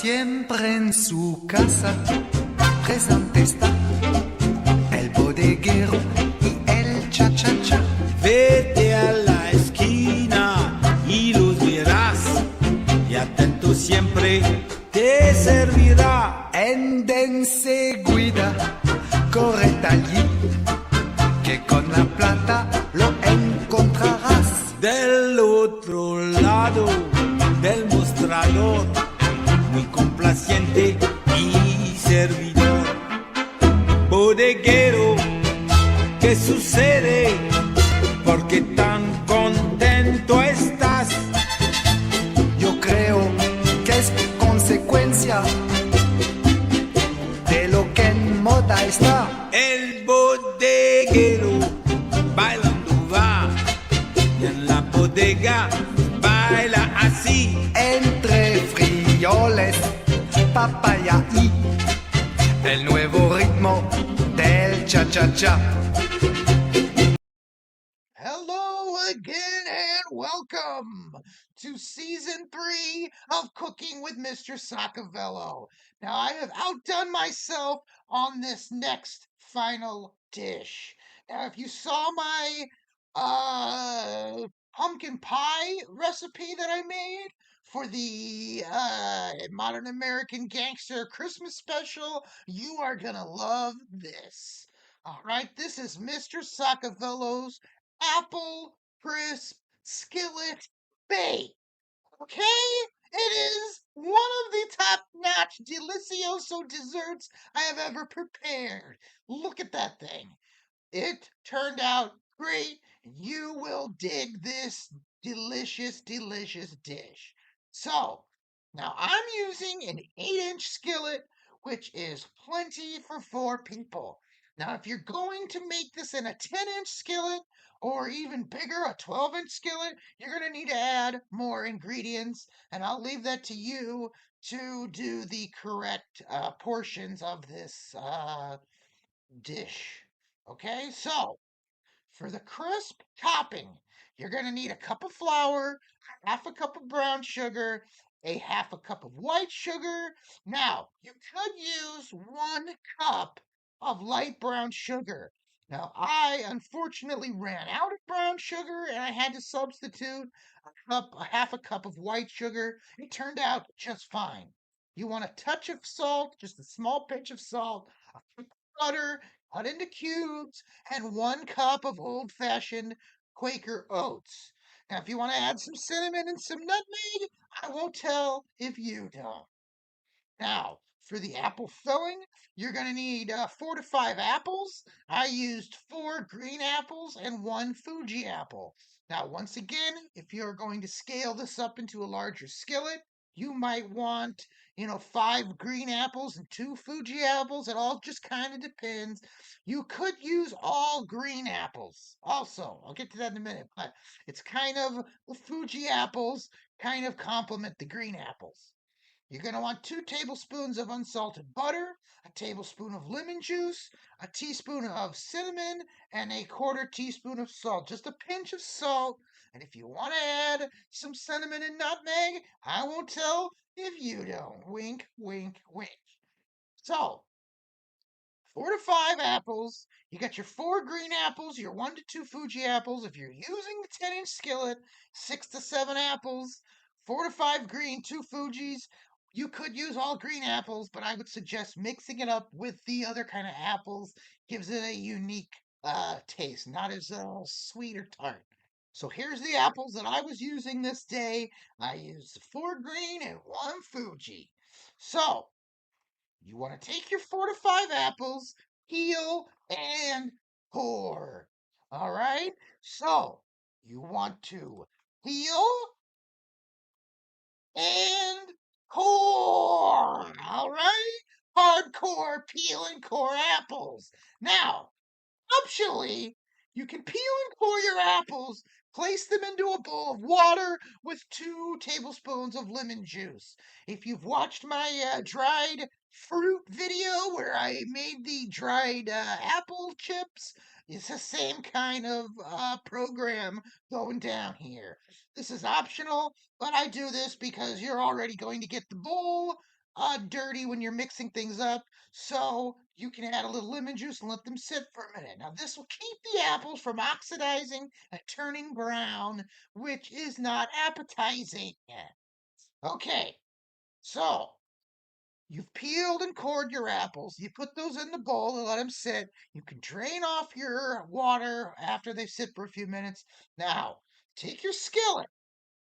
Siempre en su casa presente está el bodeguero y el cha-cha-cha. Vete a la esquina y los verás, y atento siempre te servirá. Ende enseguida, corre allí, que con la plata lo encontrarás. Del otro lado del mostrador, muy complaciente y servidor. Bodeguero, ¿qué sucede? ¿Por qué tan contento estás? Yo creo que es consecuencia de lo que en moda está. El bodeguero bailando va, y en la bodega baila así. Entre frioles, papaya y el nuevo ritmo del cha-cha-cha. Hello again and welcome to season 3 of Cooking with Mr. Sockavello. Now I have outdone myself on this next final dish. Now if you saw my pumpkin pie recipe that I made for the Modern American Gangster Christmas special, you are gonna love this. All right, this is Mr. Sockavello's apple crisp skillet bake. Okay? It is one of the top-notch delicioso desserts I have ever prepared. Look at that thing. It turned out great. You will dig this delicious, delicious dish. So, now I'm using an 8-inch skillet, which is plenty for 4 people. Now, if you're going to make this in a 10-inch skillet or even bigger, a 12-inch skillet, you're going to need to add more ingredients, and I'll leave that to you to do the correct portions of this dish. Okay, so for the crisp topping, you're going to need a cup of flour, half a cup of brown sugar, a half a cup of white sugar. Now, you could use 1 cup of light brown sugar. Now, I unfortunately ran out of brown sugar and I had to substitute a half a cup of white sugar. It turned out just fine. You want a touch of salt, just a small pinch of salt, a cup of butter, cut into cubes, and 1 cup of old-fashioned Quaker oats. Now, if you want to add some cinnamon and some nutmeg, I won't tell if you don't. Now, for the apple filling, you're going to need 4 to 5 apples. I used 4 green apples and 1 Fuji apple. Now, once again, if you're going to scale this up into a larger skillet, you might want, 5 green apples and 2 Fuji apples. It all just kind of depends. You could use all green apples also. I'll get to that in a minute, but it's kind of the Fuji apples kind of complement the green apples. You're going to want 2 tablespoons of unsalted butter, a tablespoon of lemon juice, a teaspoon of cinnamon, and a 1/4 teaspoon of salt. Just a pinch of salt. And if you want to add some cinnamon and nutmeg, I won't tell if you don't. Wink, wink, wink. So, 4 to 5 apples. You got your 4 green apples, your 1 to 2 Fuji apples. If you're using the 10-inch skillet, 6 to 7 apples, 4 to 5 green, 2 Fujis. You could use all green apples, but I would suggest mixing it up with the other kind of apples. Gives it a unique taste, not as sweet or tart. So here's the apples that I was using this day. I used 4 green and 1 Fuji. So you want to take your 4 to 5 apples, peel and core. All right. So you want to peel and core. All right. Hardcore peel and core apples. Now, optionally, you can peel and core your apples, place them into a bowl of water with 2 tablespoons of lemon juice. If you've watched my dried fruit video where I made the dried apple chips, it's the same kind of program going down here. This is optional, but I do this because you're already going to get the bowl dirty when you're mixing things up. So you can add a little lemon juice and let them sit for a minute. Now, this will keep the apples from oxidizing and turning brown, which is not appetizing. Okay, so you've peeled and cored your apples. You put those in the bowl and let them sit. You can drain off your water after they sit for a few minutes. Now, take your skillet,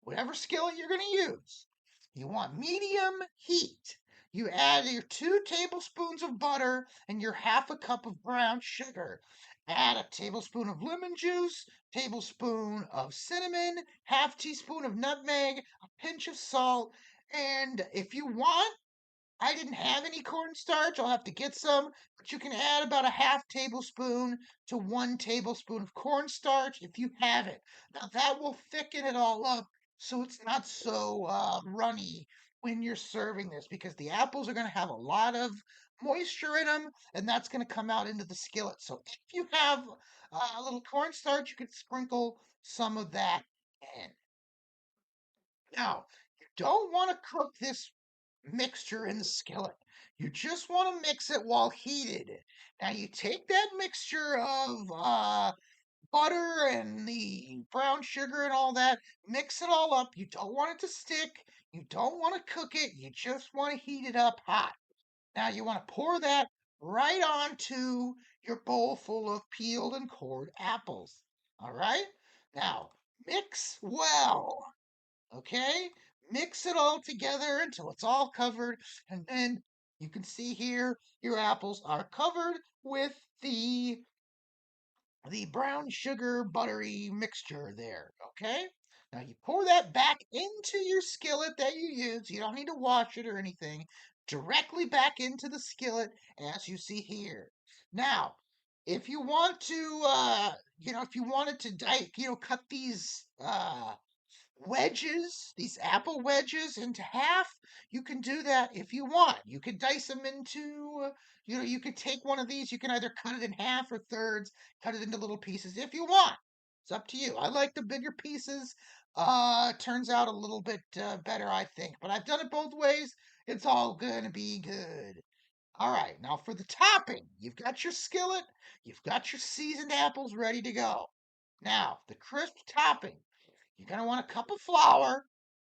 whatever skillet you're going to use. You want medium heat. You add your 2 tablespoons of butter and your half a cup of brown sugar. Add a tablespoon of lemon juice, tablespoon of cinnamon, half teaspoon of nutmeg, a pinch of salt, and if you want, I didn't have any cornstarch. I'll have to get some, but you can add about a half tablespoon to 1 tablespoon of cornstarch if you have it. Now that will thicken it all up so it's not so runny when you're serving this because the apples are going to have a lot of moisture in them and that's going to come out into the skillet. So if you have a little cornstarch, you can sprinkle some of that in. Now, you don't want to cook this mixture in the skillet. You just want to mix it while heated. Now you take that mixture of butter and the brown sugar and all that, mix it all up. You don't want it to stick. You don't want to cook it. You just want to heat it up hot. Now you want to pour that right onto your bowl full of peeled and cored apples. All right? Now mix well. Okay? Mix it all together until it's all covered, and then you can see here your apples are covered with the brown sugar buttery mixture there. Okay? Now you pour that back into your skillet that you used. You don't need to wash it or anything. Directly back into the skillet as you see here. Now, if you want to, if you wanted to, cut these wedges, these apple wedges into half. You can do that if you want. You could dice them into, you could take one of these. You can either cut it in half or thirds, cut it into little pieces if you want. It's up to you. I like the bigger pieces. Turns out a little bit better, I think. But I've done it both ways. It's all gonna be good. All right, now for the topping, you've got your skillet, you've got your seasoned apples ready to go. Now, the crisp topping. You're going to want a cup of flour,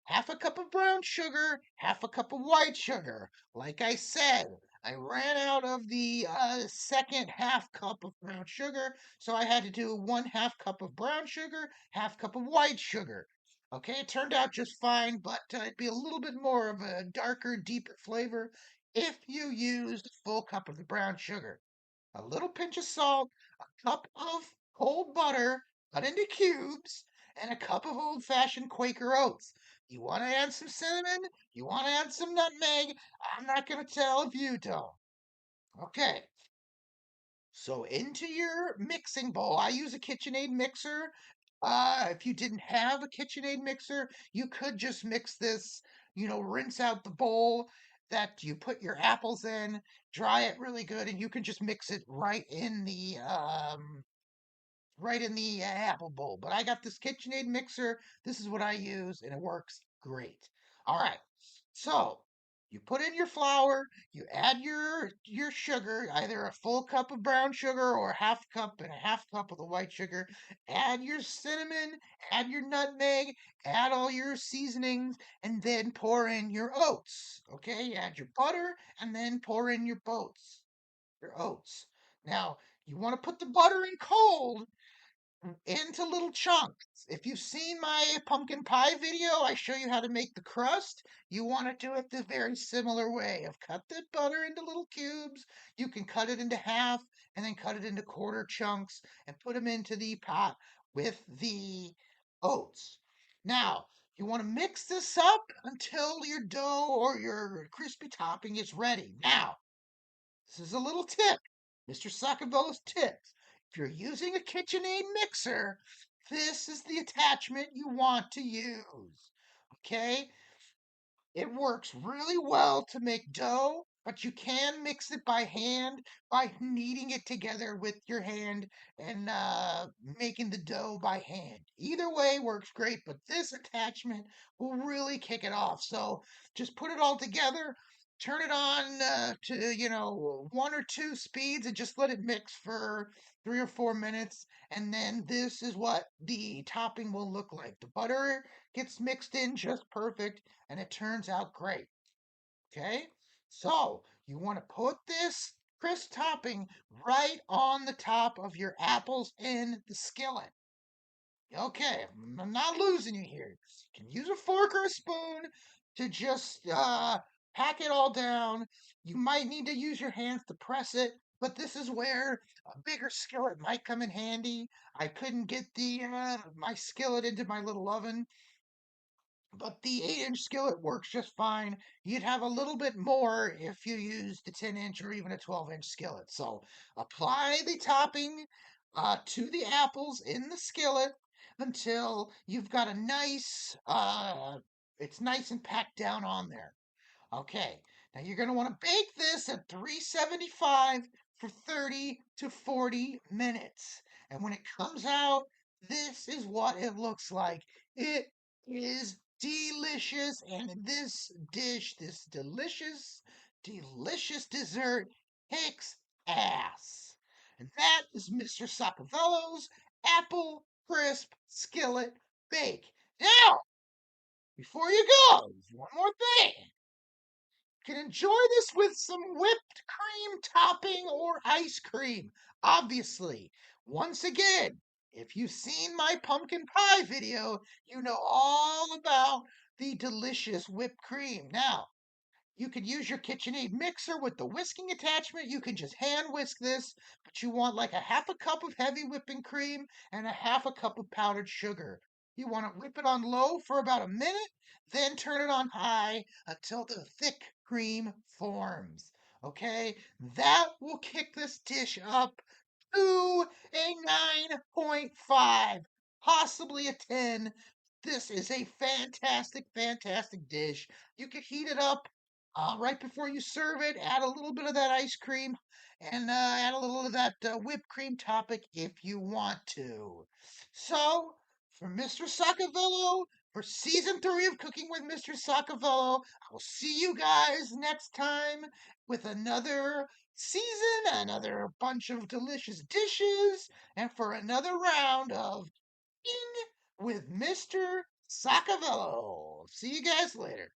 half a cup of brown sugar, half a cup of white sugar. Like I said, I ran out of the second half cup of brown sugar, so I had to do 1/2 cup of brown sugar, half cup of white sugar. Okay, it turned out just fine, but it'd be a little bit more of a darker, deeper flavor if you used a full cup of the brown sugar, a little pinch of salt, a cup of cold butter cut into cubes, and a cup of old fashioned Quaker oats. You want to add some cinnamon? You want to add some nutmeg? I'm not going to tell if you don't. Okay, so into your mixing bowl, I use a KitchenAid mixer. If you didn't have a KitchenAid mixer, you could just mix this, rinse out the bowl that you put your apples in, dry it really good, and you can just mix it right in the apple bowl. But I got this KitchenAid mixer. This is what I use, and it works great. All right. So you put in your flour, you add your sugar, either a full cup of brown sugar or a half cup and a half cup of the white sugar. Add your cinnamon, add your nutmeg, add all your seasonings, and then pour in your oats. Okay, add your butter and then pour in your oats. Now, you want to put the butter in cold into little chunks. If you've seen my pumpkin pie video, I show you how to make the crust. You want to do it the very similar way of cut the butter into little cubes. You can cut it into half and then cut it into quarter chunks and put them into the pot with the oats. Now, you want to mix this up until your dough or your crispy topping is ready. Now, this is a little tip, Mr. Sockavello's tips. If you're using a KitchenAid mixer, this is the attachment you want to use. Okay? It works really well to make dough, but you can mix it by hand by kneading it together with your hand and making the dough by hand. Either way works great, but this attachment will really kick it off. So just put it all together. turn it on to, 1 or 2 speeds and just let it mix for 3 or 4 minutes. And then this is what the topping will look like. The butter gets mixed in just perfect and it turns out great. Okay? So you want to put this crisp topping right on the top of your apples in the skillet. Okay, I'm not losing you here. You can use a fork or a spoon to just pack it all down. You might need to use your hands to press it, but this is where a bigger skillet might come in handy. I couldn't get the my skillet into my little oven, but the 8-inch skillet works just fine. You'd have a little bit more if you used the 10-inch or even a 12-inch skillet. So apply the topping to the apples in the skillet until you've got a it's nice and packed down on there. Okay, now you're going to want to bake this at 375 for 30 to 40 minutes. And when it comes out, this is what it looks like. It is delicious. And this dish, this delicious, delicious dessert kicks ass. And that is Mr. Sockavello's Apple Crisp Skillet Bake. Now, before you go, one more thing can enjoy this with some whipped cream topping or ice cream. Obviously, once again, if you've seen my pumpkin pie video, you know all about the delicious whipped cream. Now, you could use your KitchenAid mixer with the whisking attachment. You can just hand whisk this, but you want like a half a cup of heavy whipping cream and a half a cup of powdered sugar. You want to whip it on low for about a minute, then turn it on high until the thick cream forms. Okay, that will kick this dish up to a 9.5, possibly a 10. This is a fantastic, fantastic dish. You can heat it up right before you serve it. Add a little bit of that ice cream and add a little of that whipped cream topping if you want to. So, for Mr. Sockavello, for season 3 of Cooking with Mr. Sockavello, I'll see you guys next time with another season, another bunch of delicious dishes, and for another round of Cooking with Mr. Sockavello. See you guys later.